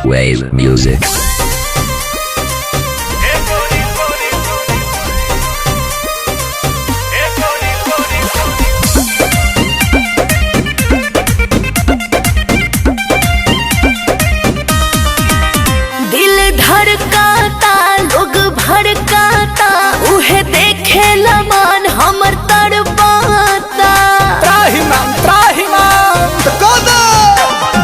Wave music. दिल धड़काता लोग भड़काता उहे देखे लमान हमर तड़पाता।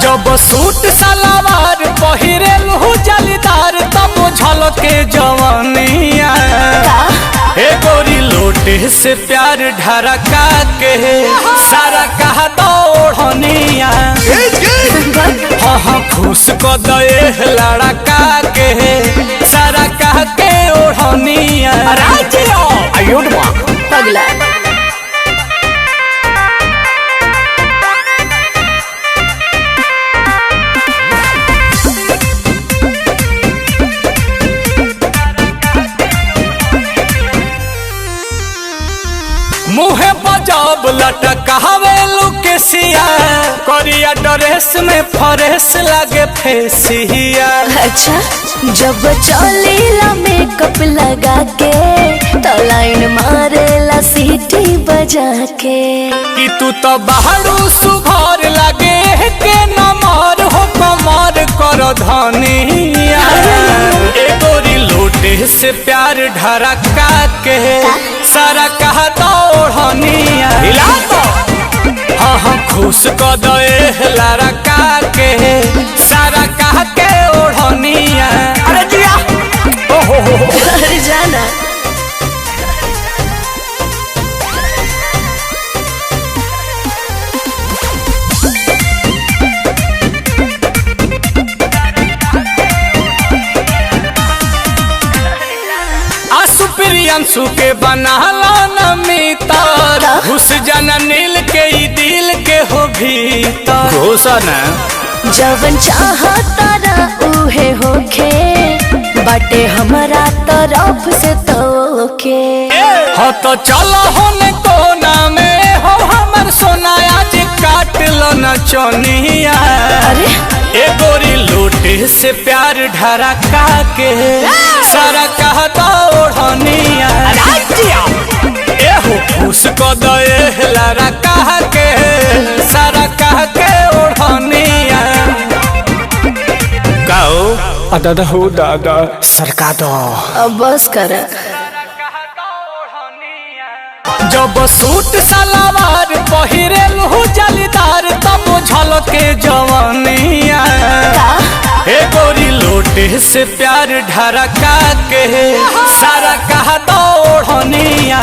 जब सूट सलवार पहिरेल हो जलीदार तब झलके जवानिया हे गोरी लोटे से प्यार ढरका के सारा कहा दौड़निया हाँ खुश को दे लड़का के सारा कह के ओढ़निया पगला मुहे बजाब लटकावे लुकेसिया करिया ड्रेस में फ्रेश लागे फेसिया। अच्छा जब चलेला मेकअप लगा के तो लाइन मारेला सीटी बजा के कि तू तो बाहरू सुघर लागे के नमर हो कमर कर धनिया ए गोरी लोटे से प्यार ढरका के सारा कहा दौड़निया हाँ हाँ खुश को दे लड़का के सारा कह के ओढ़निया अरे जिया अरे जाना प्रियंशु के बनाला नमितर घुस जाना नील के ई दिल के हो भीतर घुसन जवन चाहता उहे होखे बाटे हमारा तरफ से तोके हो तो चलो होने कोना में हो हमर सोना आज काट लो न चोनिया अरे ए गोरी लोटे से प्यार ढरका के सारा कहता ओढ़निया ए हो खुश को दे लड़का के सारा कह के ओढ़निया गाओ दादा हो दादा सरका दो अब बस कर। जब सूट सलवार पहिरेल हो जलीदार तब झलके जवानिया हे गोरी लोटे से प्यार ढरका के सारा कहा दौड़निया